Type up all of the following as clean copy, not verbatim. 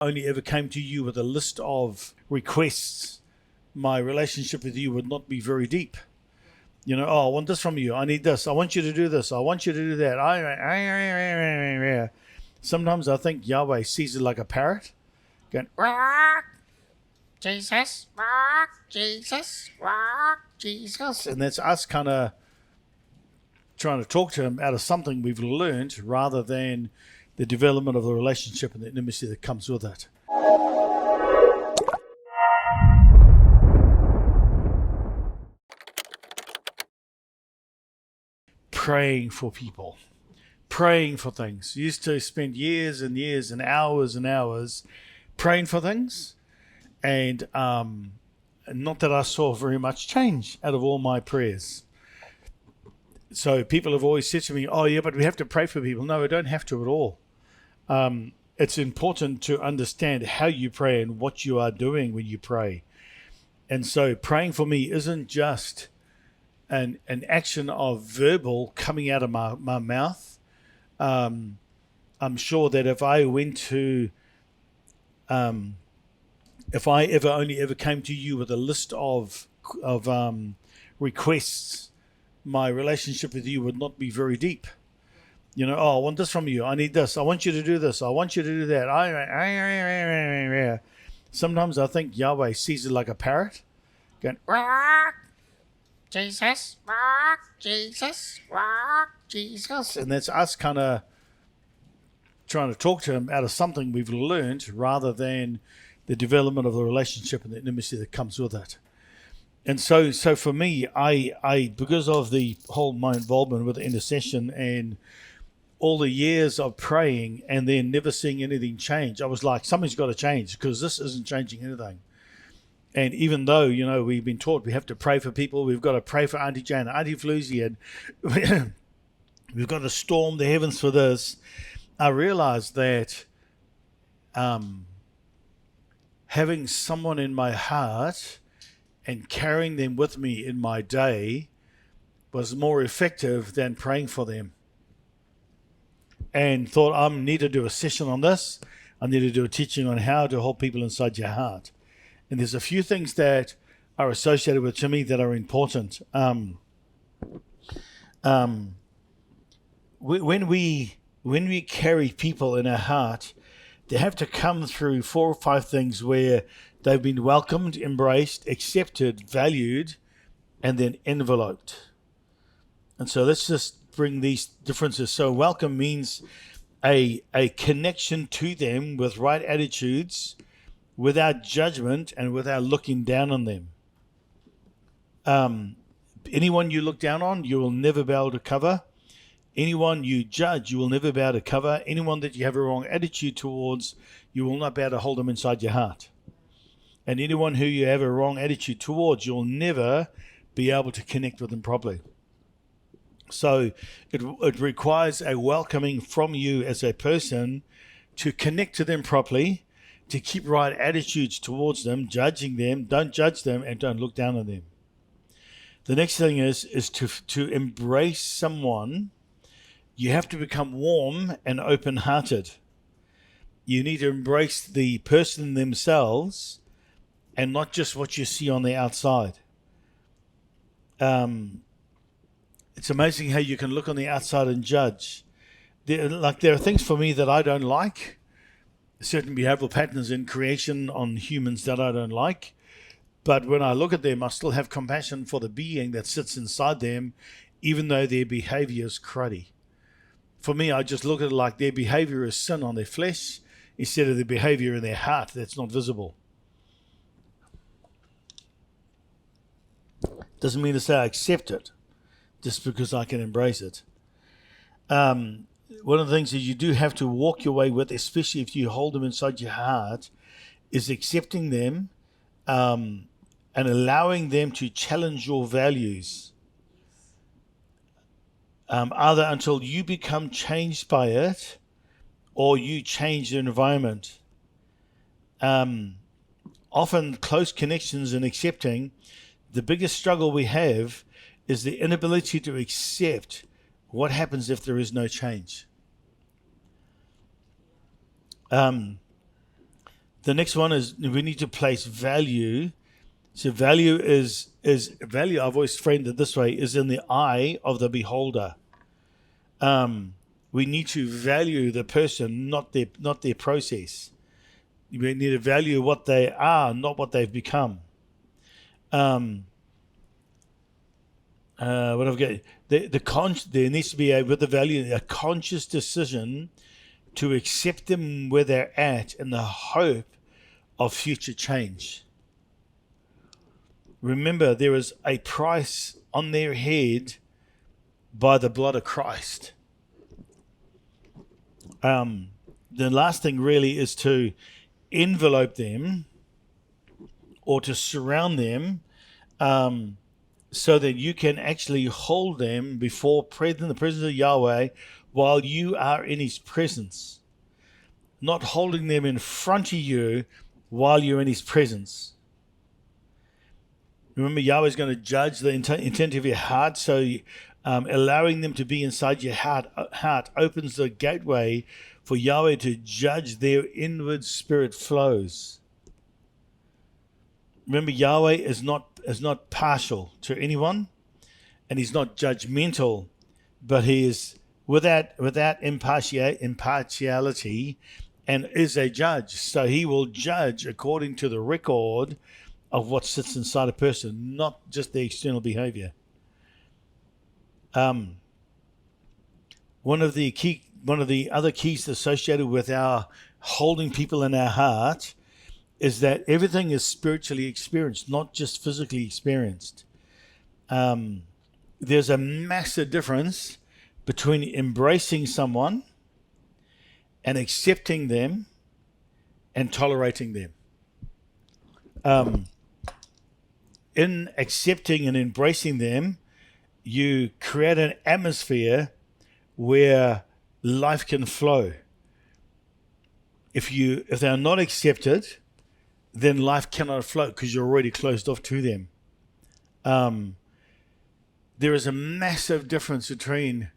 only ever came to you with a list of requests, my relationship with you would not be very deep. Oh, I want this from you. I need this. I want you to do this. I want you to do that. Sometimes I think Yahweh sees it like a parrot going, Jesus, Jesus, Jesus. And that's us kind of trying to talk to him out of something we've learned rather than the development of the relationship and the intimacy that comes with it. Praying for people, praying for things. Used to spend years and years and hours praying for things, and not that I saw very much change out of all my prayers. So people have always said to me, oh yeah, but we have to pray for people. No, I don't have to at all. It's important to understand how you pray and what you are doing when you pray. And so praying for me isn't just an action of verbal coming out of my mouth. I'm sure that if I went to, if I only ever came to you with a list of requests, my relationship with you would not be very deep. Oh, I want this from you. I need this. I want you to do this. I want you to do that. Sometimes I think Yahweh sees it like a parrot going, Jesus, Jesus, Jesus. And that's us kind of trying to talk to him out of something we've learned rather than the development of the relationship and the intimacy that comes with it. And so for me, I because of my involvement with intercession and all the years of praying and then never seeing anything change, I was like, something's got to change because this isn't changing anything. And even though, we've been taught we have to pray for people, we've got to pray for Auntie Jane, Auntie Floozy, and we've got to storm the heavens for this, I realized that having someone in my heart and carrying them with me in my day was more effective than praying for them. And thought, I need to do a session on this. I need to do a teaching on how to hold people inside your heart. And there's a few things that are associated with me that are important. When we carry people in our heart, they have to come through 4 or 5 things where they've been welcomed, embraced, accepted, valued, and then enveloped. And so let's just bring these differences. So welcome means a connection to them with right attitudes, without judgment and without looking down on them. Anyone you look down on, you will never be able to cover. Anyone you judge, you will never be able to cover. Anyone that you have a wrong attitude towards, you will not be able to hold them inside your heart. And anyone who you have a wrong attitude towards, you'll never be able to connect with them properly. So it requires a welcoming from you as a person to connect to them properly, to keep right attitudes towards them, judging them, don't judge them, and don't look down on them. The next thing is to embrace someone. You have to become warm and open-hearted. You need to embrace the person themselves and not just what you see on the outside. It's amazing how you can look on the outside and judge. There are things for me that I don't like, certain behavioral patterns in creation on humans that I don't like. But when I look at them, I still have compassion for the being that sits inside them, even though their behavior is cruddy. For me, I just look at it like their behavior is sin on their flesh instead of the behavior in their heart that's not visible. Doesn't mean to say I accept it just because I can embrace it. One of the things that you do have to walk your way with, especially if you hold them inside your heart, is accepting them and allowing them to challenge your values, either until you become changed by it or you change the environment. Often close connections and accepting, the biggest struggle we have is the inability to accept what happens if there is no change. The next one is we need to place value. So value is value. I've always framed it this way: is in the eye of the beholder. We need to value the person, not their process. We need to value what they are, not what they've become. What I've got, there needs to be with the value a conscious decision to accept them where they're at in the hope of future change. Remember, there is a price on their head by the blood of Christ. The last thing really is to envelope them or to surround them, so that you can actually hold them before in the presence of Yahweh while you are in His presence, not holding them in front of you while you're in His presence. Remember, Yahweh is going to judge the intent of your heart, so allowing them to be inside your heart opens the gateway for Yahweh to judge their inward spirit flows. Remember, Yahweh is not partial to anyone, and He's not judgmental, but He is without impartiality, and is a judge. So He will judge according to the record of what sits inside a person, not just the external behavior. One of the other keys associated with our holding people in our heart is that everything is spiritually experienced, not just physically experienced. There's a massive difference between embracing someone and accepting them and tolerating them. In accepting and embracing them, you create an atmosphere where life can flow. If they're not accepted, then life cannot flow because you're already closed off to them. There is a massive difference between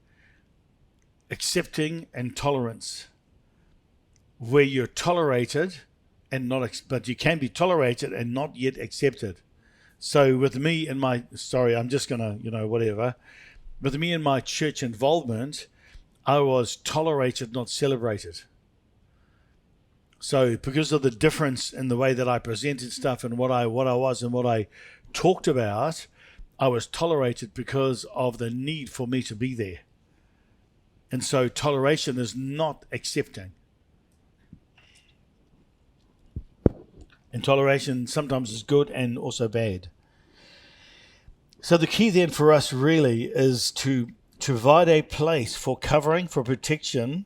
accepting and tolerance, where you're tolerated and not, but you can be tolerated and not yet accepted. So with me and my, I'm just gonna, whatever. With me and my church involvement, I was tolerated, not celebrated. So because of the difference in the way that I presented stuff and what I was and what I talked about, I was tolerated because of the need for me to be there. And so toleration is not accepting. And toleration sometimes is good and also bad. So the key then for us really is to provide a place for covering, for protection,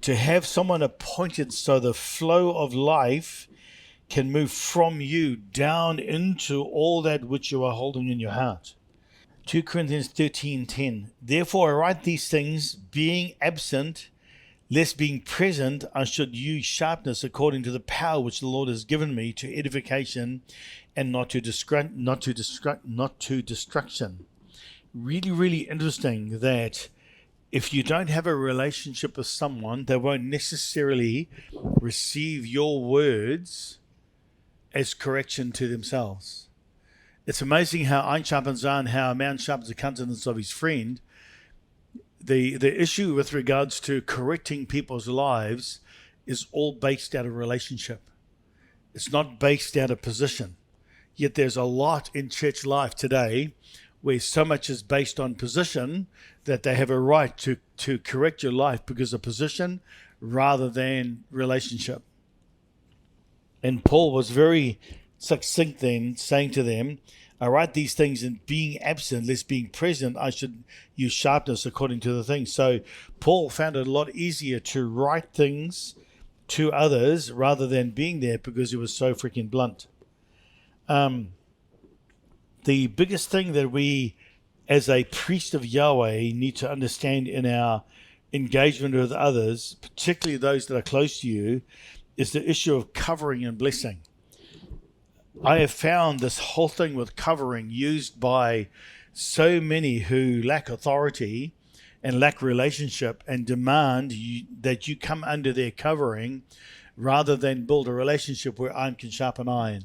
to have someone appointed so the flow of life can move from you down into all that which you are holding in your heart. 2 Corinthians 13:10. Therefore I write these things, being absent, lest being present I should use sharpness according to the power which the Lord has given me to edification and not to destruction. Really, really interesting that if you don't have a relationship with someone, they won't necessarily receive your words as correction to themselves. It's amazing how iron sharpens iron, how a man sharpens the countenance of his friend. The issue with regards to correcting people's lives is all based out of relationship. It's not based out of position. Yet there's a lot in church life today where so much is based on position that they have a right to correct your life because of position rather than relationship. And Paul was very succinct then, saying to them, I write these things in being absent, lest being present I should use sharpness according to the things. So Paul found it a lot easier to write things to others rather than being there because he was so freaking blunt. The biggest thing that we, as a priest of Yahweh, need to understand in our engagement with others, particularly those that are close to you, is the issue of covering and blessing. I have found this whole thing with covering used by so many who lack authority and lack relationship and demand that you come under their covering rather than build a relationship where iron can sharpen iron.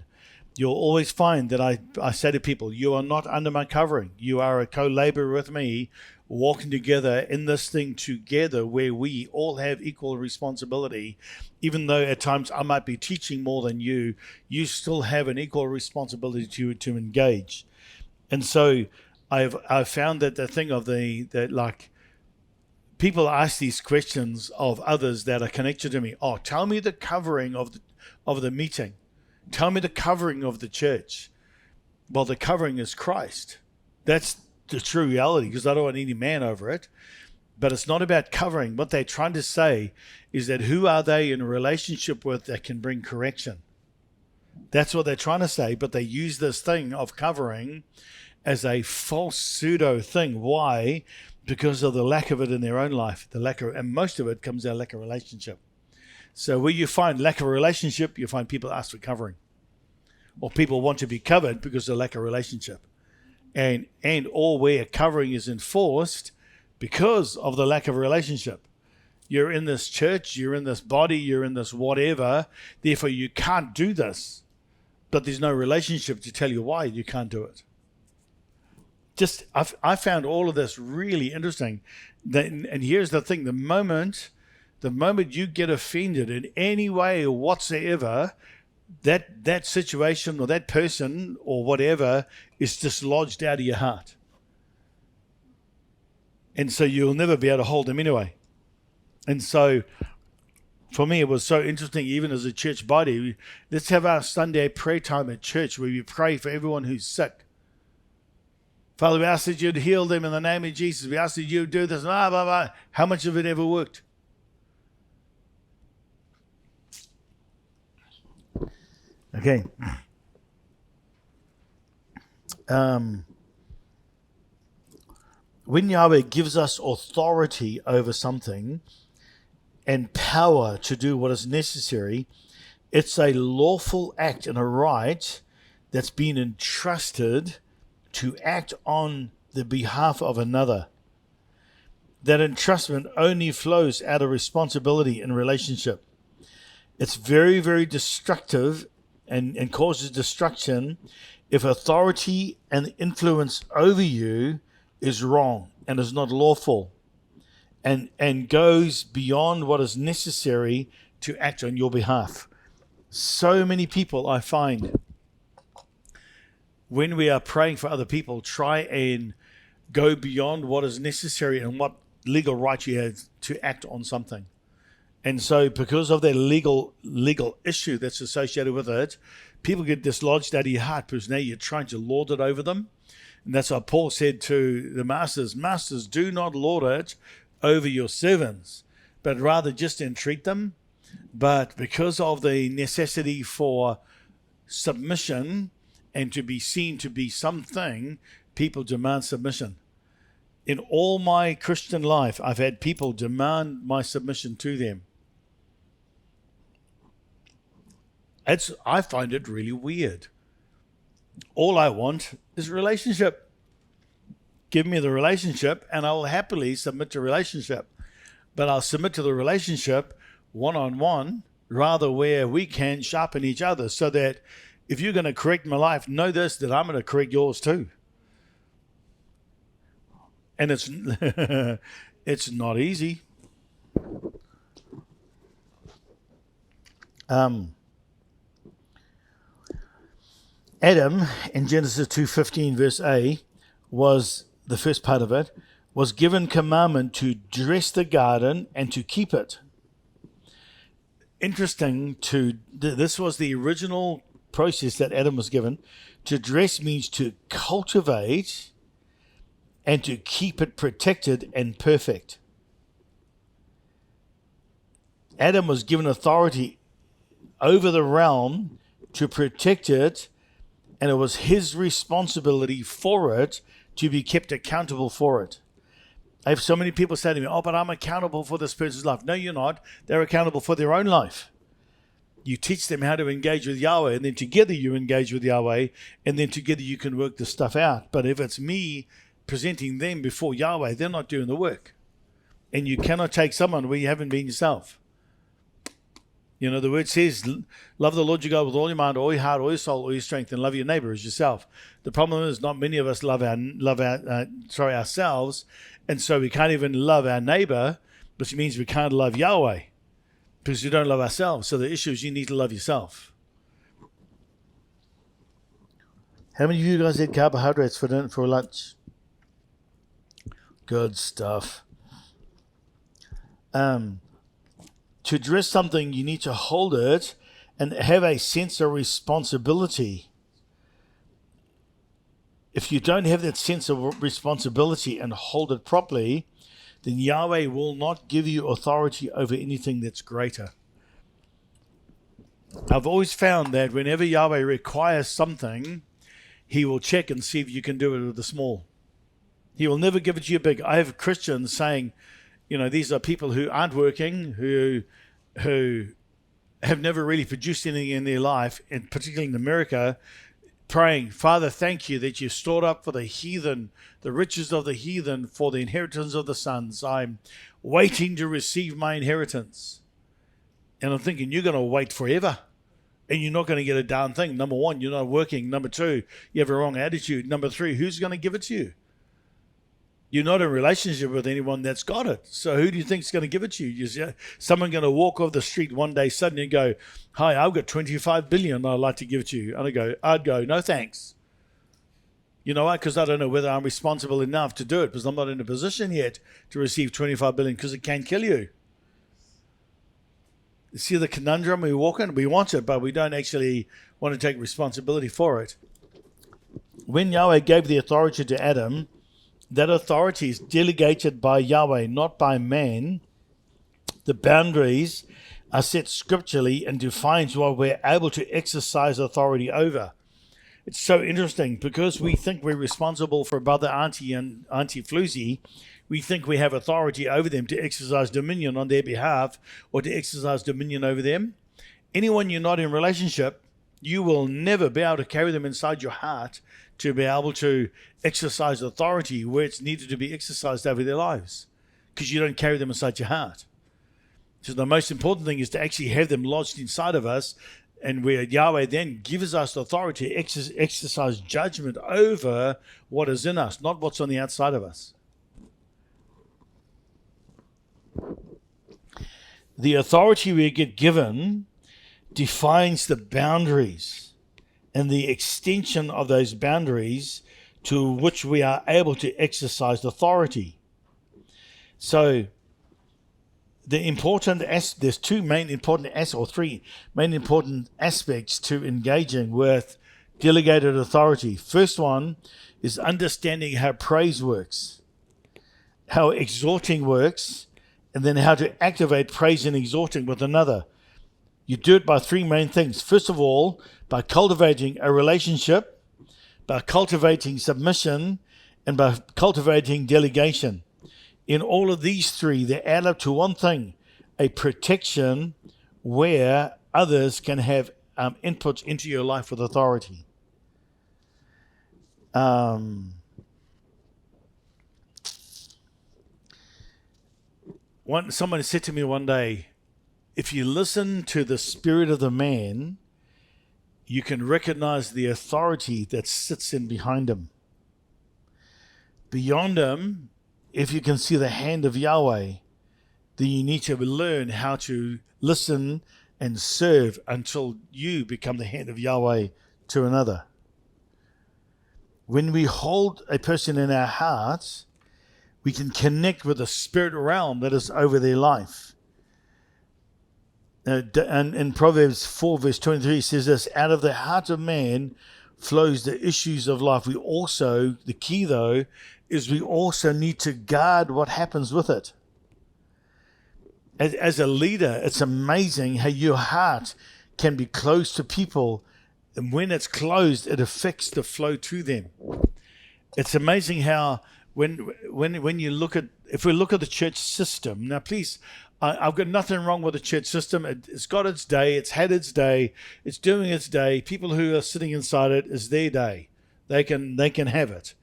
You'll always find that I say to people, you are not under my covering. You are a co-laborer with me, walking together in this thing together, where we all have equal responsibility. Even though at times I might be teaching more than you, you still have an equal responsibility to engage. And so I've found that the thing of that like people ask these questions of others that are connected to me. Oh, tell me the covering of the meeting. Tell me the covering of the church. Well, the covering is Christ. That's the true reality, because I don't want any man over it. But it's not about covering. What they're trying to say is that who are they in a relationship with that can bring correction? That's what they're trying to say, but they use this thing of covering as a false pseudo thing. Why? Because of the lack of it in their own life. And most of it comes out of lack of relationship. So where you find lack of relationship, you find people ask for covering. Or people want to be covered because of lack of relationship. And or where covering is enforced because of the lack of relationship. You're in this church, you're in this body, you're in this whatever, therefore you can't do this. But there's no relationship to tell you why you can't do it. I found all of this really interesting. And here's the thing, the moment you get offended in any way whatsoever, that situation or that person or whatever is dislodged out of your heart. And so you'll never be able to hold them anyway. And so for me, it was so interesting, even as a church body, let's have our Sunday prayer time at church where we pray for everyone who's sick. Father, we ask that you'd heal them in the name of Jesus. We ask that you'd do this, blah, blah, blah. How much of it ever worked? Okay. When Yahweh gives us authority over something and power to do what is necessary, it's a lawful act and a right that's been entrusted to act on the behalf of another. That entrustment only flows out of responsibility in relationship. It's very, very destructive and causes destruction if authority and influence over you is wrong and is not lawful and goes beyond what is necessary to act on your behalf. So many people, I find, when we are praying for other people, try and go beyond what is necessary and what legal right you have to act on something. And so because of that legal issue that's associated with it, people get dislodged out of your heart because now you're trying to lord it over them. And that's what Paul said to the masters. Masters, do not lord it over your servants, but rather just entreat them. But because of the necessity for submission and to be seen to be something, people demand submission. In all my Christian life, I've had people demand my submission to them. I find it really weird. All I want is relationship. Give me the relationship and I will happily submit to relationship. But I'll submit to the relationship one-on-one, rather where we can sharpen each other, so that if you're going to correct my life, know this, that I'm going to correct yours too. And it's it's not easy. Adam, in Genesis 2:15 verse A, was the first part of it, was given commandment to dress the garden and to keep it. Interesting, this was the original process that Adam was given. To dress means to cultivate and to keep it protected and perfect. Adam was given authority over the realm to protect it, and it was his responsibility for it to be kept accountable for it. I have so many people say to me, oh, but I'm accountable for this person's life. No, you're not. They're accountable for their own life. You teach them how to engage with Yahweh, and then together you engage with Yahweh, and then together you can work this stuff out. But if it's me presenting them before Yahweh, they're not doing the work. And you cannot take someone where you haven't been yourself. You know, the word says, love the Lord your God with all your mind, all your heart, all your soul, all your strength, and love your neighbor as yourself. The problem is not many of us love ourselves, and so we can't even love our neighbor, which means we can't love Yahweh because we don't love ourselves. So the issue is you need to love yourself. How many of you guys had carbohydrates for lunch? Good stuff. To address something, you need to hold it and have a sense of responsibility. If you don't have that sense of responsibility and hold it properly, then Yahweh will not give you authority over anything that's greater. I've always found that whenever Yahweh requires something, he will check and see if you can do it with the small. He will never give it to you big. I have Christians saying, you know, these are people who aren't working, who have never really produced anything in their life, and particularly in America, praying, Father, thank you that you've stored up for the heathen, the riches of the heathen, for the inheritance of the sons. I'm waiting to receive my inheritance. And I'm thinking, you're going to wait forever, and you're not going to get a darn thing. Number one, you're not working. Number two, you have a wrong attitude. Number three, who's going to give it to you? You're not in a relationship with anyone that's got it. So who do you think is going to give it to you? Is someone going to walk off the street one day suddenly and go, hi, I've got 25 billion I'd like to give it to you. And I'd go, no thanks. You know why? Because I don't know whether I'm responsible enough to do it, because I'm not in a position yet to receive 25 billion, because it can kill you. You see the conundrum we walk in? We want it, but we don't actually want to take responsibility for it. When Yahweh gave the authority to Adam, that authority is delegated by Yahweh, not by man. The boundaries are set scripturally and defines what we're able to exercise authority over. It's so interesting because we think we're responsible for Brother Auntie and Auntie Floozy. We think we have authority over them to exercise dominion on their behalf or to exercise dominion over them. Anyone you're not in relationship, you will never be able to carry them inside your heart to be able to exercise authority where it's needed to be exercised over their lives, because you don't carry them inside your heart. So the most important thing is to actually have them lodged inside of us, and where Yahweh then gives us authority to exercise judgment over what is in us, not what's on the outside of us. The authority we get given defines the boundaries and the extension of those boundaries to which we are able to exercise authority. So there's three main important aspects to engaging with delegated authority. First one is understanding how praise works, how exhorting works, and then how to activate praise and exhorting with another. You do it by three main things. First of all, by cultivating a relationship, by cultivating submission, and by cultivating delegation. In all of these three, they add up to one thing: a protection where others can have input into your life with authority. Someone said to me one day, if you listen to the spirit of the man, you can recognize the authority that sits in behind him. Beyond him, if you can see the hand of Yahweh, then you need to learn how to listen and serve until you become the hand of Yahweh to another. When we hold a person in our hearts, we can connect with the spirit realm that is over their life. And in Proverbs 4 verse 23 says this: out of the heart of man flows the issues of life. The key though, is we also need to guard what happens with it. As a leader, it's amazing how your heart can be closed to people, and when it's closed, it affects the flow to them. It's amazing how when you look at, if we look at the church system, now please, I've got nothing wrong with the church system. It's got its day. It's had its day. It's doing its day. People who are sitting inside it, is their day. They can have it.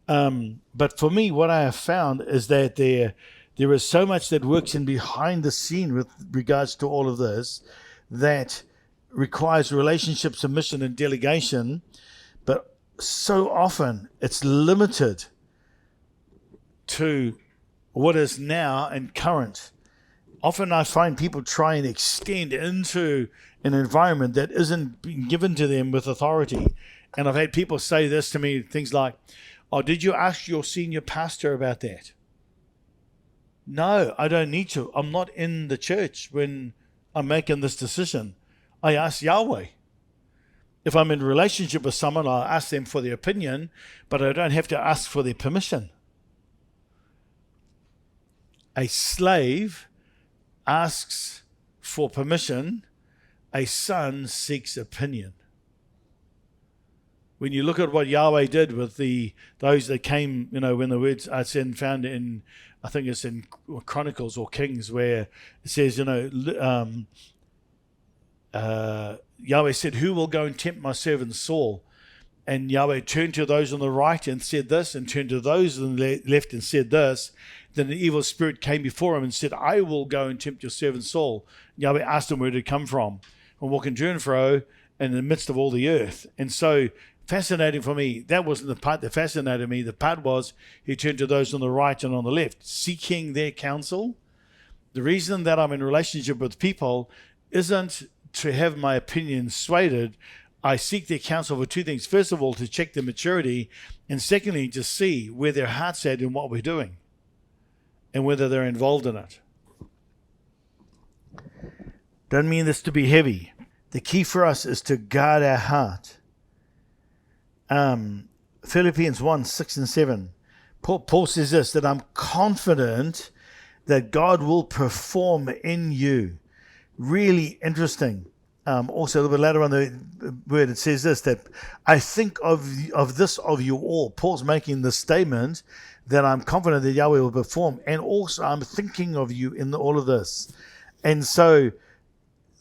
But for me, what I have found is that there is so much that works in behind the scene with regards to all of this, that requires relationship, submission, and delegation, but so often it's limited to what is now and current. Often I find people try and extend into an environment that isn't being given to them with authority. And I've had people say this to me, things like, "Oh, did you ask your senior pastor about that?" No, I don't need to. I'm not in the church when I'm making this decision. I ask Yahweh. If I'm in a relationship with someone, I'll ask them for their opinion, but I don't have to ask for their permission. A slave asks for permission. A son seeks opinion. When you look at what Yahweh did with those that came, when the words are found in, I think it's in Chronicles or Kings, where it says, Yahweh said, "Who will go and tempt my servant Saul?" And Yahweh turned to those on the right and said this, and turned to those on the left and said this. Then an evil spirit came before him and said, "I will go and tempt your servant Saul." And Yahweh asked him where it had come from. And walking to and fro in the midst of all the earth. And so, fascinating for me, that wasn't the part that fascinated me. The part was he turned to those on the right and on the left, seeking their counsel. The reason that I'm in relationship with people isn't to have my opinion swayed. I seek their counsel for two things. First of all, to check their maturity, and secondly, to see where their heart's at in what we're doing and whether they're involved in it. Don't mean this to be heavy. The key for us is to guard our heart. Philippians 1, 6 and 7. Paul says this, that I'm confident that God will perform in you. Really interesting. Also a little bit later on the word, it says this, that I think of you all. Paul's making this statement that I'm confident that Yahweh will perform. And also I'm thinking of you in all of this. And so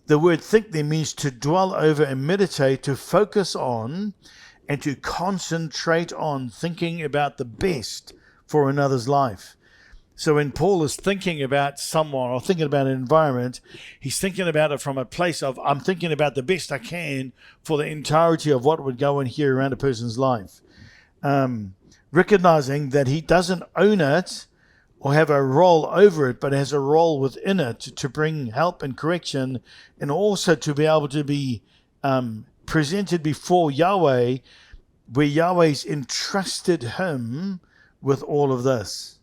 the word think there means to dwell over and meditate, to focus on and to concentrate on thinking about the best for another's life. So when Paul is thinking about someone or thinking about an environment, he's thinking about it from a place of, I'm thinking about the best I can for the entirety of what would go in here around a person's life. Recognizing that he doesn't own it or have a role over it, but has a role within it to bring help and correction, and also to be able to be presented before Yahweh, where Yahweh's entrusted him with all of this.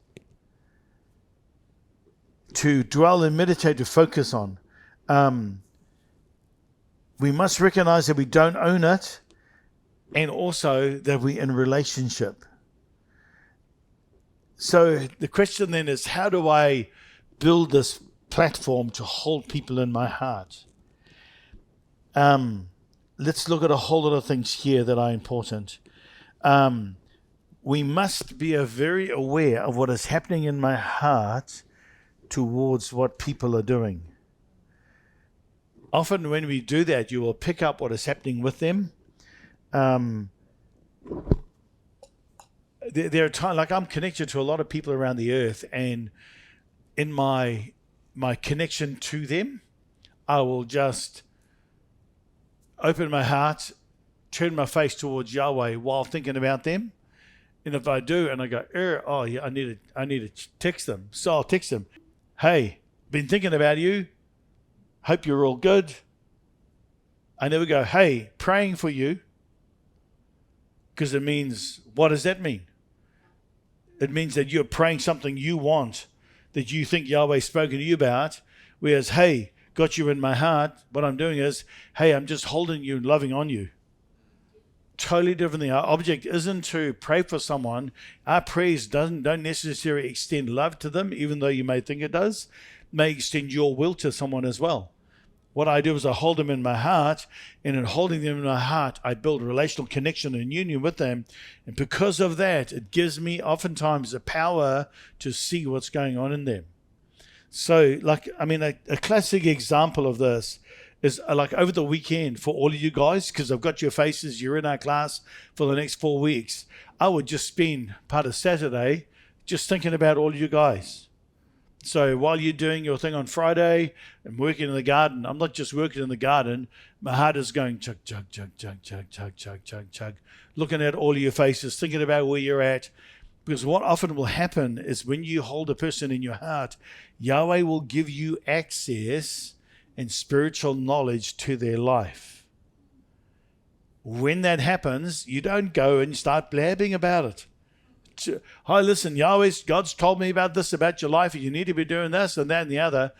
To dwell and meditate, to focus on. We must recognize that we don't own it, and also that we're in relationship. So the question then is, how do I build this platform to hold people in my heart? Let's look at a whole lot of things here that are important. We must be very aware of what is happening in my heart towards what people are doing. Often when we do that, you will pick up what is happening with them. There are times, like I'm connected to a lot of people around the earth, and in my connection to them, I will just open my heart, turn my face towards Yahweh while thinking about them. And if I do, and I go, I need to text them. So I'll text them. Hey, been thinking about you. Hope you're all good. I never go, hey, praying for you. Because it means, what does that mean? It means that you're praying something you want, that you think Yahweh's spoken to you about. Whereas, hey, got you in my heart. What I'm doing is, hey, I'm just holding you and loving on you. Totally different thing. Our object isn't to pray for someone. Our prayers don't necessarily extend love to them, even though you may think it does. It may extend your will to someone as well. What I do is I hold them in my heart, and in holding them in my heart, I build a relational connection and union with them. And because of that, it gives me oftentimes the power to see what's going on in them. So, a classic example of this is like over the weekend for all of you guys, because I've got your faces, you're in our class for the next 4 weeks. I would just spend part of Saturday just thinking about all you guys. So while you're doing your thing on Friday and working in the garden, I'm not just working in the garden. My heart is going chug, chug, chug, chug, chug, chug, chug, chug, chug, looking at all your faces, thinking about where you're at. Because what often will happen is when you hold a person in your heart, Yahweh will give you access and spiritual knowledge to their life. When that happens, you don't go and start blabbing about it. Hi, listen, God's told me about this, about your life, and you need to be doing this and that and the other.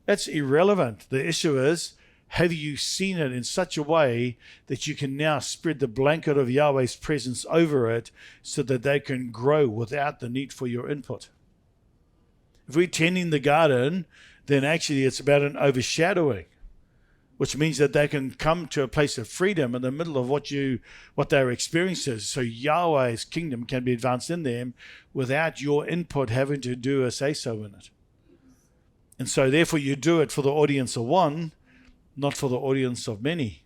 That's irrelevant. The issue is, have you seen it in such a way that you can now spread the blanket of Yahweh's presence over it so that they can grow without the need for your input? If we're tending the garden, then actually it's about an overshadowing, which means that they can come to a place of freedom in the middle of what they're experiencing. So Yahweh's kingdom can be advanced in them without your input having to do a say-so in it. And so therefore you do it for the audience of one, not for the audience of many.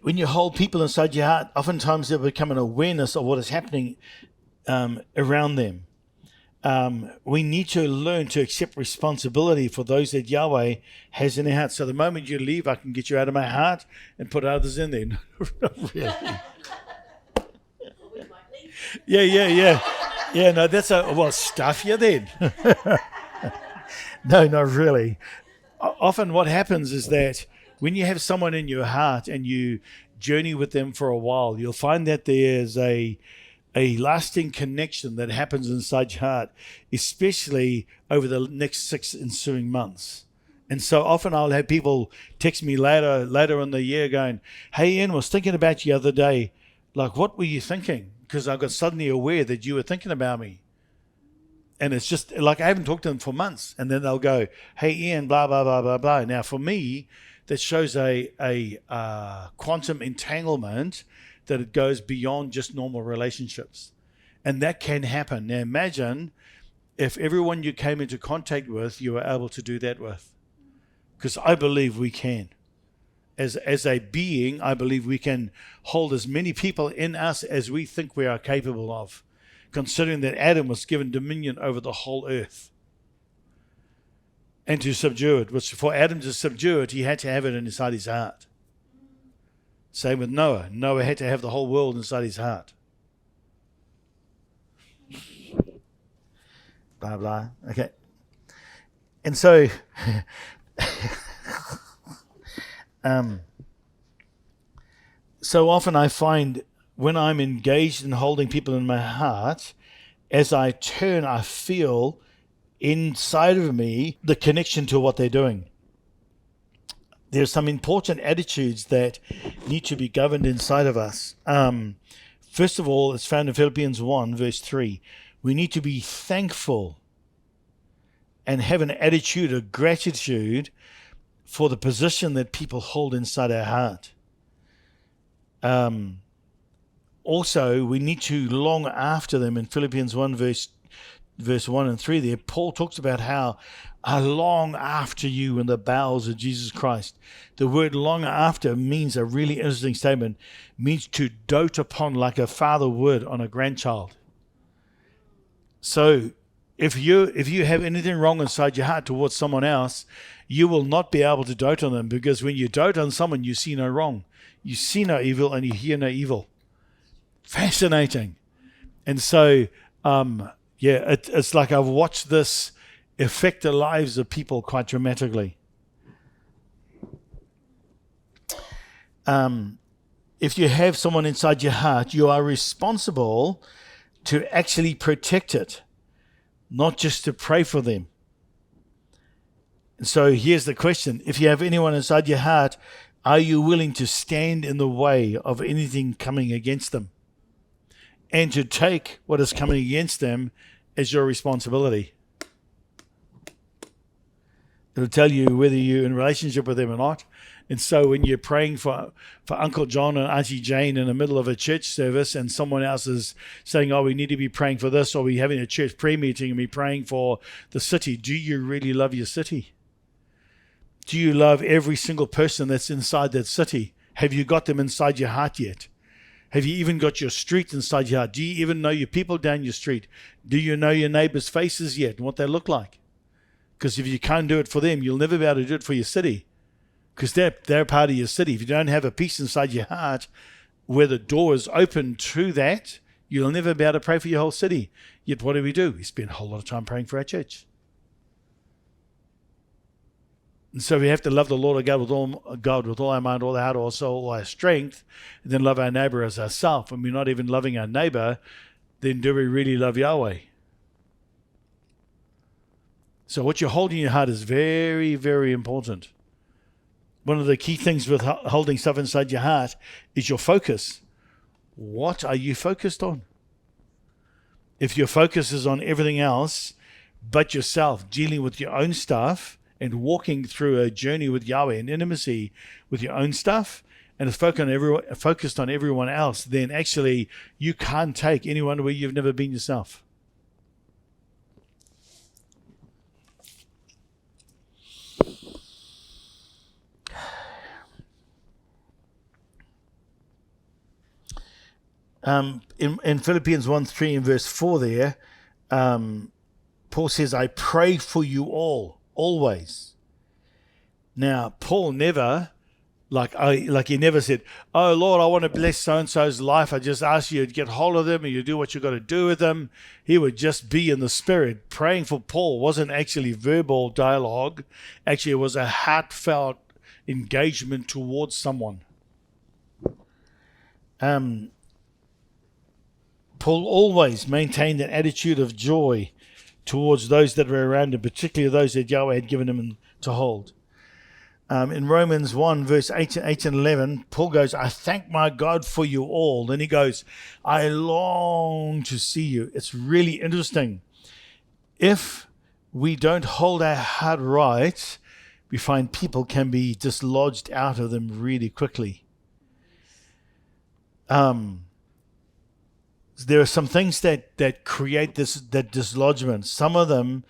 When you hold people inside your heart, oftentimes they become an awareness of what is happening around them. We need to learn to accept responsibility for those that Yahweh has in their heart. So the moment you leave, I can get you out of my heart and put others in there. Not really. Yeah, no, that's stuff you then. No, not really. Often what happens is that when you have someone in your heart and you journey with them for a while, you'll find that there's a lasting connection that happens inside your heart, especially over the next 6 ensuing months. And so often I'll have people text me later in the year going, "Hey, Ian, was thinking about you the other day. Like, what were you thinking? Because I got suddenly aware that you were thinking about me." And it's just like I haven't talked to them for months. And then they'll go, "Hey, Ian, blah, blah, blah, blah, blah." Now, for me, that shows a quantum entanglement that it goes beyond just normal relationships. And that can happen. Now, imagine if everyone you came into contact with, you were able to do that with. Because I believe we can. As a being, I believe we can hold as many people in us as we think we are capable of, considering that Adam was given dominion over the whole earth and to subdue it, which for Adam to subdue it, he had to have it inside his heart. Same with Noah. Noah had to have the whole world inside his heart. Blah, blah. Okay. And so... so often I find when I'm engaged in holding people in my heart, as I turn, I feel inside of me the connection to what they're doing. There's some important attitudes that need to be governed inside of us. First of all, it's found in Philippians 1, verse 3. We need to be thankful and have an attitude of gratitude for the position that people hold inside our heart. Also, we need to long after them. In Philippians 1, verse 1 and 3 there, Paul talks about how I long after you in the bowels of Jesus Christ. The word long after means a really interesting statement. It means to dote upon like a father would on a grandchild. So if you have anything wrong inside your heart towards someone else, you will not be able to dote on them, because when you dote on someone, you see no wrong. You see no evil and you hear no evil. Fascinating. And so, it's like I've watched this affect the lives of people quite dramatically. If you have someone inside your heart, you are responsible to actually protect it, not just to pray for them. And so here's the question. If you have anyone inside your heart, are you willing to stand in the way of anything coming against them and to take what is coming against them as your responsibility? It'll tell you whether you're in relationship with them or not. And so when you're praying for Uncle John and Auntie Jane in the middle of a church service and someone else is saying, "Oh, we need to be praying for this," or we're having a church prayer meeting and we're praying for the city, do you really love your city? Do you love every single person that's inside that city? Have you got them inside your heart yet? Have you even got your street inside your heart? Do you even know your people down your street? Do you know your neighbors' faces yet and what they look like? Because if you can't do it for them, you'll never be able to do it for your city. Because they're part of your city. If you don't have a peace inside your heart where the door is open to that, you'll never be able to pray for your whole city. Yet what do? We spend a whole lot of time praying for our church. And so we have to love the Lord our God with all our mind, all our heart, all our soul, all our strength, and then love our neighbor as ourselves. When we're not even loving our neighbor, then do we really love Yahweh? So what you hold in your heart is very, very important. One of the key things with holding stuff inside your heart is your focus. What are you focused on? If your focus is on everything else but yourself, dealing with your own stuff, and walking through a journey with Yahweh and intimacy with your own stuff, and is focused on everyone else, then actually you can't take anyone where you've never been yourself. In Philippians 1:3 and verse 4 there, Paul says, I pray for you all, always. Now, Paul never, he never said, oh, Lord, I want to bless so-and-so's life. I just ask you to get hold of them and you do what you've got to do with them. He would just be in the spirit. Praying for Paul wasn't actually verbal dialogue. Actually, it was a heartfelt engagement towards someone. Paul always maintained an attitude of joy towards those that were around him, particularly those that Yahweh had given him to hold. In Romans 1, verse 8 and 11, Paul goes, I thank my God for you all. Then he goes, I long to see you. It's really interesting. If we don't hold our heart right, we find people can be dislodged out of them really quickly. There are some things that create that dislodgement. Some of them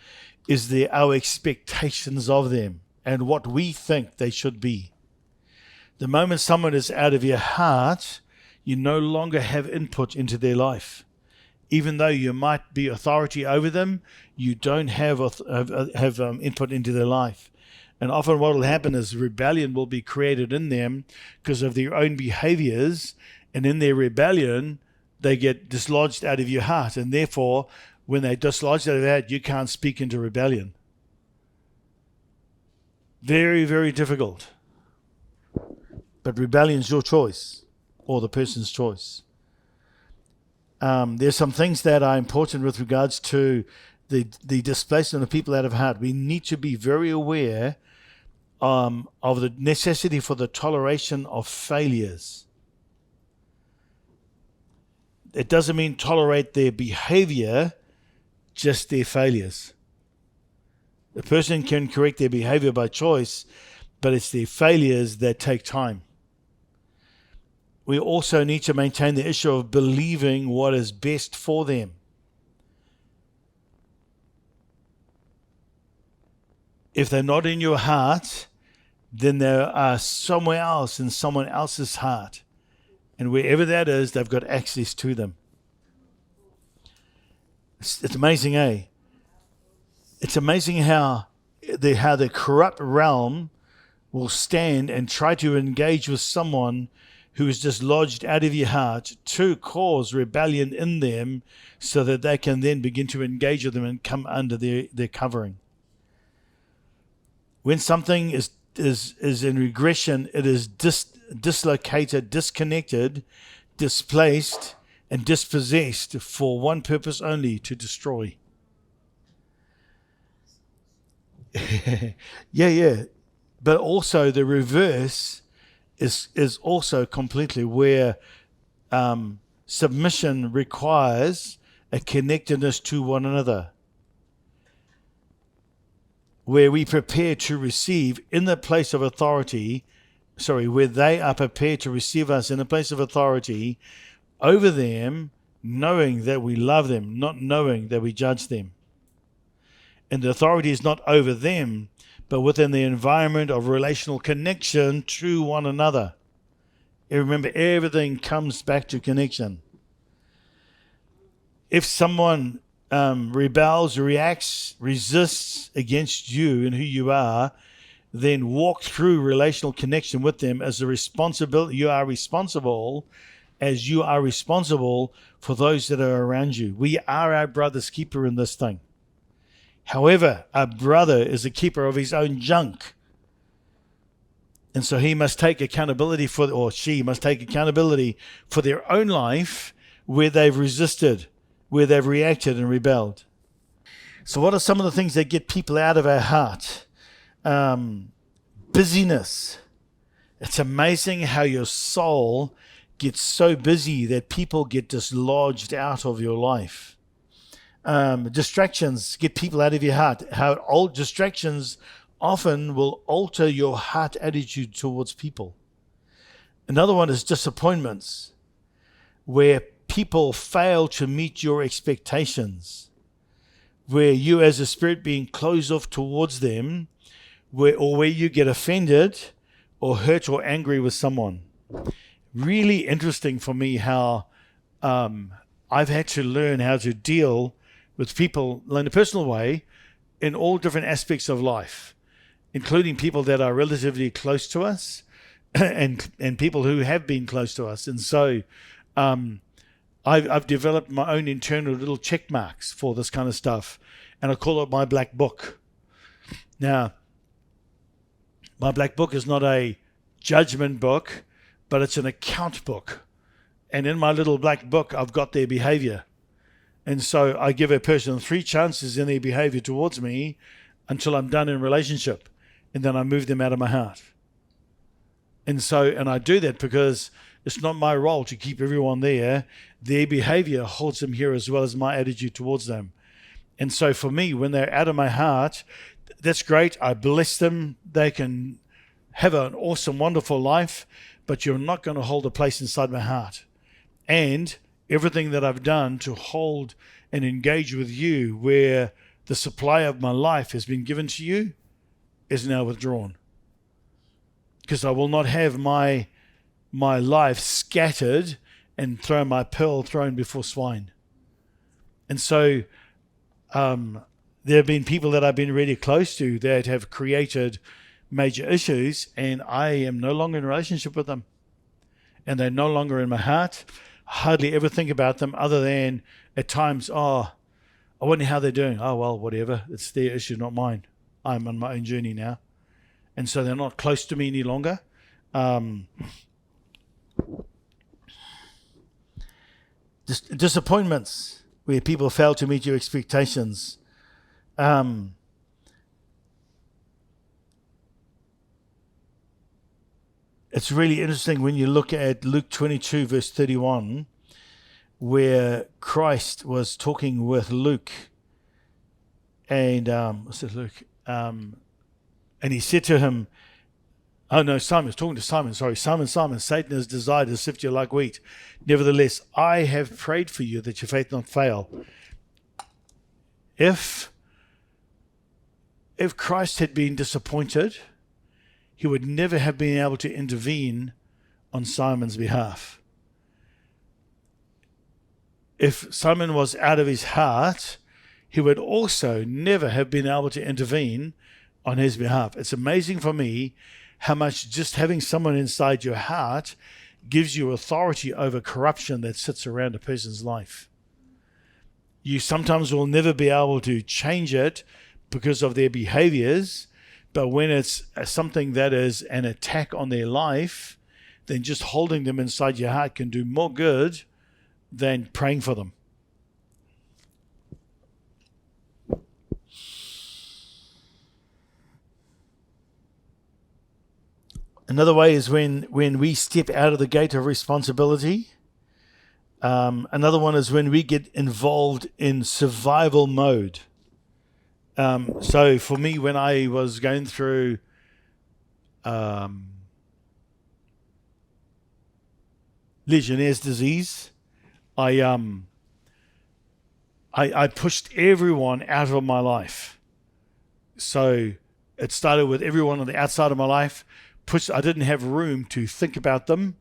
is our expectations of them and what we think they should be. The moment someone is out of your heart, you no longer have input into their life. Even though you might be authority over them, you don't have input into their life. And often what will happen is rebellion will be created in them because of their own behaviors, and in their rebellion, they get dislodged out of your heart, and therefore, when they're dislodged out of that, you can't speak into rebellion. Very, very difficult. But rebellion's your choice, or the person's choice. There's some things that are important with regards to the displacement of people out of heart. We need to be very aware of the necessity for the toleration of failures. It doesn't mean tolerate their behavior, just their failures. The person can correct their behavior by choice, but it's their failures that take time. We also need to maintain the issue of believing what is best for them. If they're not in your heart, then they are somewhere else in someone else's heart. And wherever that is, they've got access to them. It's amazing, eh? It's amazing how the corrupt realm will stand and try to engage with someone who is just lodged out of your heart to cause rebellion in them so that they can then begin to engage with them and come under their covering. When something is in regression, it is dislocated, disconnected, displaced, and dispossessed for one purpose only, to destroy. Yeah. But also the reverse is also completely where submission requires a connectedness to one another, where we prepare to receive in the place of authority, where they are prepared to receive us in a place of authority over them, knowing that we love them, not knowing that we judge them. And the authority is not over them, but within the environment of relational connection to one another. Remember, everything comes back to connection. If someone rebels, reacts, resists against you and who you are, then walk through relational connection with them as a responsibility. You are responsible as you are responsible for those that are around you. We are our brother's keeper in this thing. However, our brother is a keeper of his own junk. And so he must take accountability for, or she must take accountability for their own life where they've resisted, where they've reacted and rebelled. So what are some of the things that get people out of our heart? Busyness. It's amazing how your soul gets so busy that people get dislodged out of your life. Distractions get people out of your heart. How old distractions often will alter your heart attitude towards people. Another one is disappointments, where people fail to meet your expectations, where you as a spirit being closed off towards them, where you get offended or hurt or angry with someone. Really interesting for me how I've had to learn how to deal with people in a personal way in all different aspects of life, including people that are relatively close to us and people who have been close to us. And so I've developed my own internal little check marks for this kind of stuff, and I call it my black book. Now, my black book is not a judgment book, but it's an account book. And in my little black book, I've got their behavior. And so I give a person 3 chances in their behavior towards me until I'm done in relationship. And then I move them out of my heart. And I do that because it's not my role to keep everyone there. Their behavior holds them here as well as my attitude towards them. And so for me, when they're out of my heart, that's great. I bless them. They can have an awesome, wonderful life, but you're not going to hold a place inside my heart. And everything that I've done to hold and engage with you where the supply of my life has been given to you is now withdrawn. Because I will not have my life scattered and my pearl thrown before swine. And so there have been people that I've been really close to that have created major issues, and I am no longer in a relationship with them. And they're no longer in my heart. I hardly ever think about them other than at times, I wonder how they're doing. Oh, well, whatever. It's their issue, not mine. I'm on my own journey now. And so they're not close to me any longer. Disappointments, where people fail to meet your expectations. It's really interesting when you look at Luke 22, verse 31, where Christ was talking with Luke. And what's it, Luke? And he said to him, Simon was talking to Simon. Sorry, Simon, Satan has desired to sift you like wheat. Nevertheless, I have prayed for you that your faith not fail. If Christ had been disappointed, he would never have been able to intervene on Simon's behalf. If Simon was out of his heart, he would also never have been able to intervene on his behalf. It's amazing for me how much just having someone inside your heart gives you authority over corruption that sits around a person's life. You sometimes will never be able to change it because of their behaviors, but when it's something that is an attack on their life, then just holding them inside your heart can do more good than praying for them. Another way is when we step out of the gate of responsibility. Another one is when we get involved in survival mode. So for me, when I was going through Legionnaire's disease, I pushed everyone out of my life. So it started with everyone on the outside of my life. I didn't have room to think about them.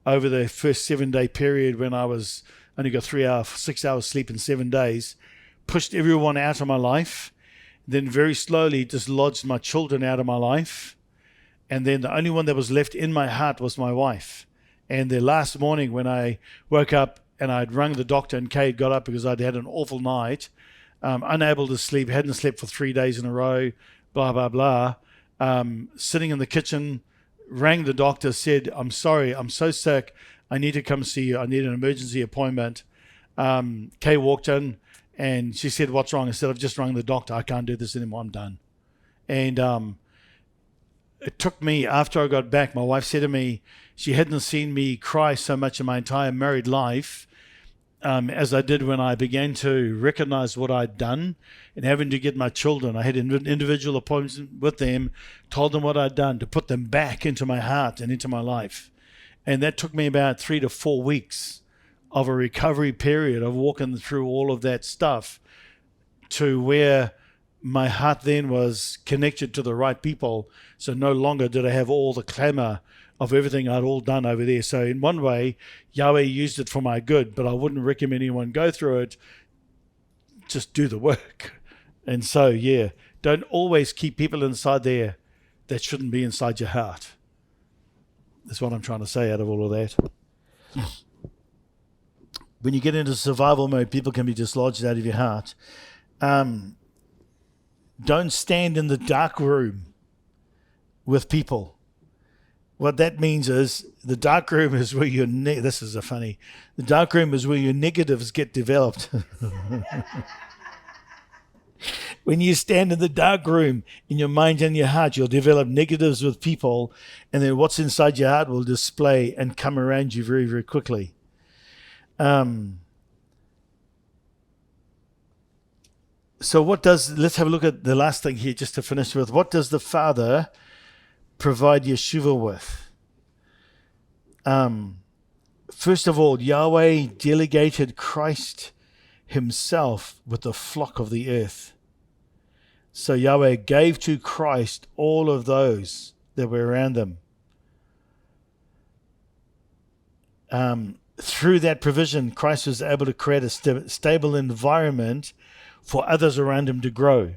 over the first 7-day period when I was only got 6 hours sleep in 7 days, pushed everyone out of my life, then very slowly dislodged my children out of my life. And then the only one that was left in my heart was my wife. And the last morning when I woke up and I'd rung the doctor and Kate got up because I'd had an awful night, unable to sleep, hadn't slept for 3 days in a row, blah, blah, blah, sitting in the kitchen, rang the doctor, said, I'm sorry, I'm so sick, I need to come see you, I need an emergency appointment. Kay walked in and she said, what's wrong? I said, I've just rung the doctor, I can't do this anymore, I'm done. And it took me, after I got back, my wife said to me, she hadn't seen me cry so much in my entire married life as I did when I began to recognize what I'd done and having to get my children. I had individual appointments with them, told them what I'd done to put them back into my heart and into my life. And that took me about 3 to 4 weeks of a recovery period of walking through all of that stuff to where my heart then was connected to the right people. So no longer did I have all the clamor of everything I'd all done over there. So in one way, Yahweh used it for my good, but I wouldn't recommend anyone go through it. Just do the work. And so, yeah, don't always keep people inside there that shouldn't be inside your heart. That's what I'm trying to say out of all of that. When you get into survival mode, people can be dislodged out of your heart. Don't stand in the dark room with people. What that means is the dark room is where your the dark room is where your negatives get developed. When you stand in the dark room in your mind and your heart, you'll develop negatives with people, and then what's inside your heart will display and come around you very, very quickly. So let's have a look at the last thing here just to finish with. What does the Father provide Yeshua with? First of all, Yahweh delegated Christ himself with the flock of the earth. So Yahweh gave to Christ all of those that were around them. Through that provision, Christ was able to create a stable environment for others around him to grow.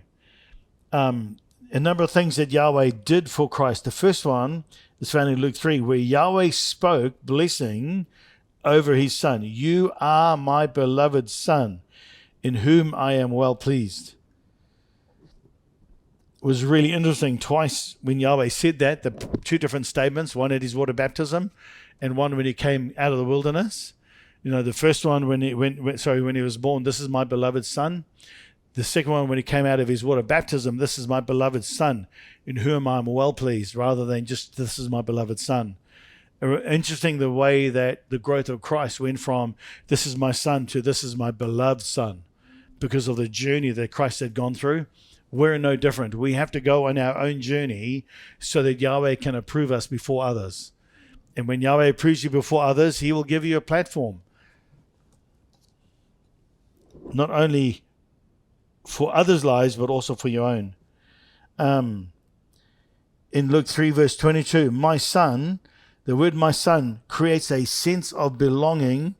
A number of things that Yahweh did for Christ. The first one is found in Luke 3, where Yahweh spoke blessing over his son. You are my beloved son, in whom I am well pleased. It was really interesting. Twice when Yahweh said that, the two different statements, one at his water baptism and one when he came out of the wilderness. You know, the first one when he was born, this is my beloved son. The second one when he came out of his water baptism, this is my beloved son, in whom I am well pleased, rather than just this is my beloved son. Interesting the way that the growth of Christ went from this is my son to this is my beloved son, because of the journey that Christ had gone through. We're no different. We have to go on our own journey so that Yahweh can approve us before others. And when Yahweh approves you before others, he will give you a platform. Not only for others' lives, but also for your own. In Luke 3, verse 22, my son, the word my son creates a sense of belonging,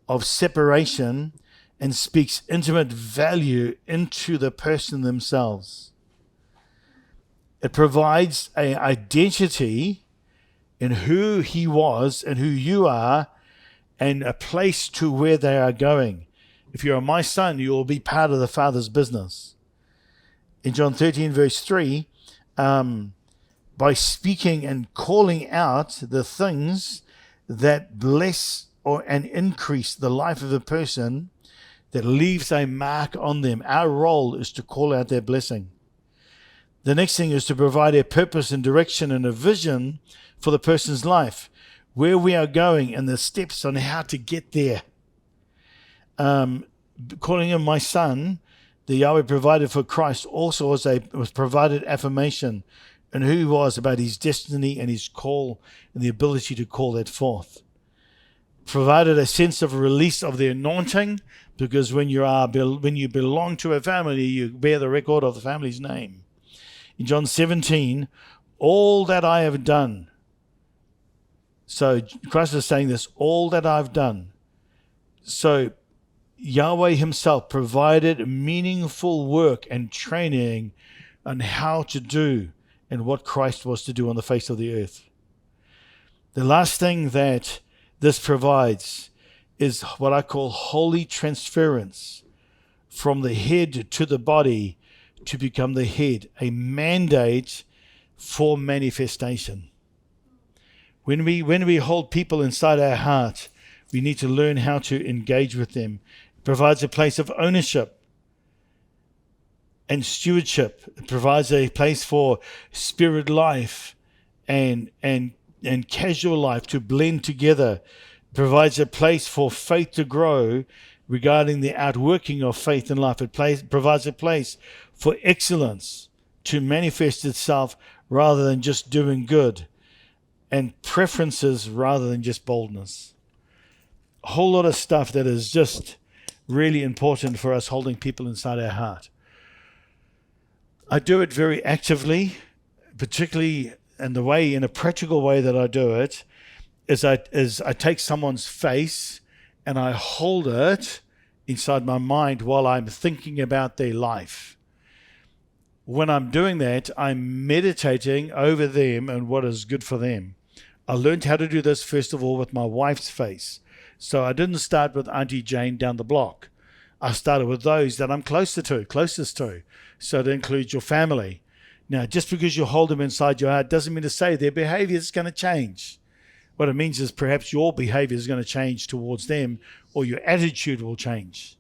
of separation, and speaks intimate value into the person themselves. It provides an identity in who he was and who you are, and a place to where they are going. If you are my son, you will be part of the Father's business. In John 13, verse 3, by speaking and calling out the things that bless and increase the life of a person, that leaves a mark on them. Our role is to call out their blessing. The next thing is to provide a purpose and direction and a vision for the person's life, where we are going and the steps on how to get there. Calling him my son, the Yahweh provided for Christ also was provided affirmation in who he was, about his destiny and his call and the ability to call that forth. Provided a sense of release of the anointing, because when you belong to a family, you bear the record of the family's name. In John 17, all that I have done So Christ is saying this, all that I've done. So Yahweh himself provided meaningful work and training on how to do and what Christ was to do on the face of the earth. The last thing that this provides is what I call holy transference from the head to the body to become the head, a mandate for manifestation. When we hold people inside our heart, we need to learn how to engage with them. It provides a place of ownership and stewardship. It provides a place for spirit life and casual life to blend together. It provides a place for faith to grow regarding the outworking of faith in life. It provides a place for excellence to manifest itself rather than just doing good, and preferences rather than just boldness. A whole lot of stuff that is just really important for us holding people inside our heart. I do it very actively, particularly in a practical way that I do it is I take someone's face and I hold it inside my mind while I'm thinking about their life. When I'm doing that, I'm meditating over them and what is good for them. I learned how to do this, first of all, with my wife's face. So I didn't start with Auntie Jane down the block. I started with those that I'm closest to. So it includes your family. Now, just because you hold them inside your heart doesn't mean to say their behavior is going to change. What it means is perhaps your behavior is going to change towards them, or your attitude will change.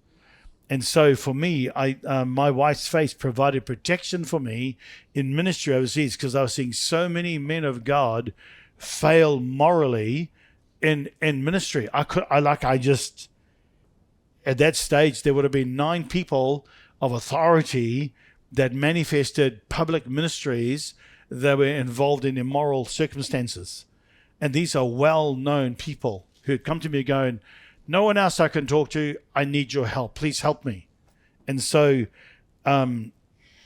And so for me, my wife's face provided protection for me in ministry overseas, because I was seeing so many men of God fail morally in ministry. At that stage, there would have been 9 people of authority that manifested public ministries that were involved in immoral circumstances. And these are well-known people who had come to me going, no one else I can talk to, I need your help, please help me. And so, and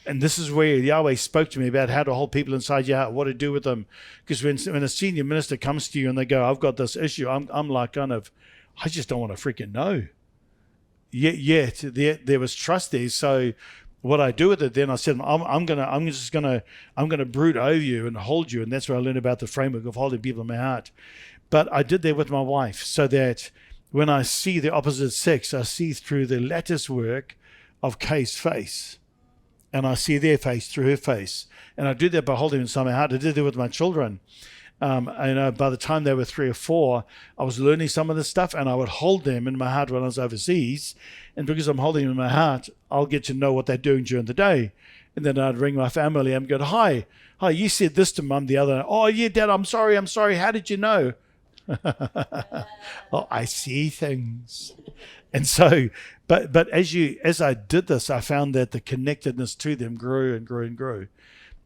this is where Yahweh spoke to me about how to hold people inside your heart, what to do with them. Because when a senior minister comes to you and they go, I've got this issue, I'm like kind of, I just don't want to freaking know. Yet there was trust there. So what I do with it then, I said, I'm gonna brood over you and hold you. And that's where I learned about the framework of holding people in my heart. But I did that with my wife, so that when I see the opposite sex, I see through the lattice work of Kay's face, and I see their face through her face. And I did that by holding them inside my heart. I did that with my children. And by the time they were 3 or 4, I was learning some of this stuff, and I would hold them in my heart when I was overseas. And because I'm holding them in my heart, I'll get to know what they're doing during the day. And then I'd ring my family and go, hi, you said this to Mum the other night. Oh, yeah, Dad, I'm sorry. How did you know? Oh, I see things. And so, but as I did this, I found that the connectedness to them grew and grew and grew.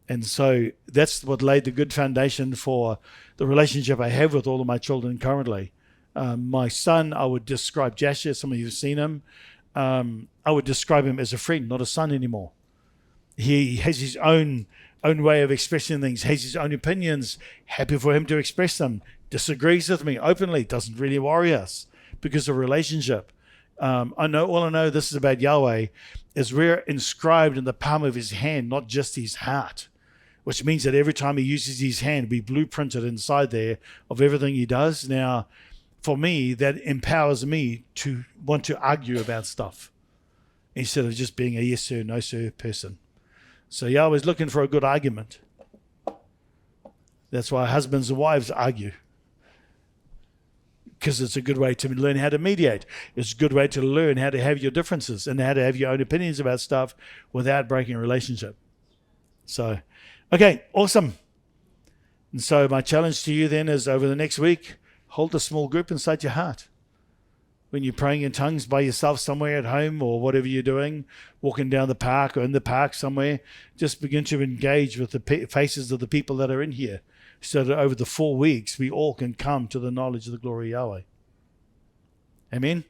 And so that's what laid the good foundation for the relationship I have with all of my children currently. My son, I would describe Jasher, some of you have seen him. I would describe him as a friend, not a son anymore. He has his own way of expressing things, has his own opinions, happy for him to express them, disagrees with me openly, doesn't really worry us because of relationship. I know this is about Yahweh, is we're inscribed in the palm of his hand, not just his heart, which means that every time he uses his hand, we blueprinted inside there of everything he does. Now, for me, that empowers me to want to argue about stuff instead of just being a yes sir, no sir person. So Yahweh's looking for a good argument. That's why husbands and wives argue, because it's a good way to learn how to mediate. It's a good way to learn how to have your differences and how to have your own opinions about stuff without breaking a relationship. So, okay, awesome. And so my challenge to you then is, over the next week, hold a small group inside your heart. When you're praying in tongues by yourself somewhere at home or whatever you're doing, walking down the park or in the park somewhere, just begin to engage with the faces of the people that are in here, so that over the 4 weeks we all can come to the knowledge of the glory of Yahweh. Amen?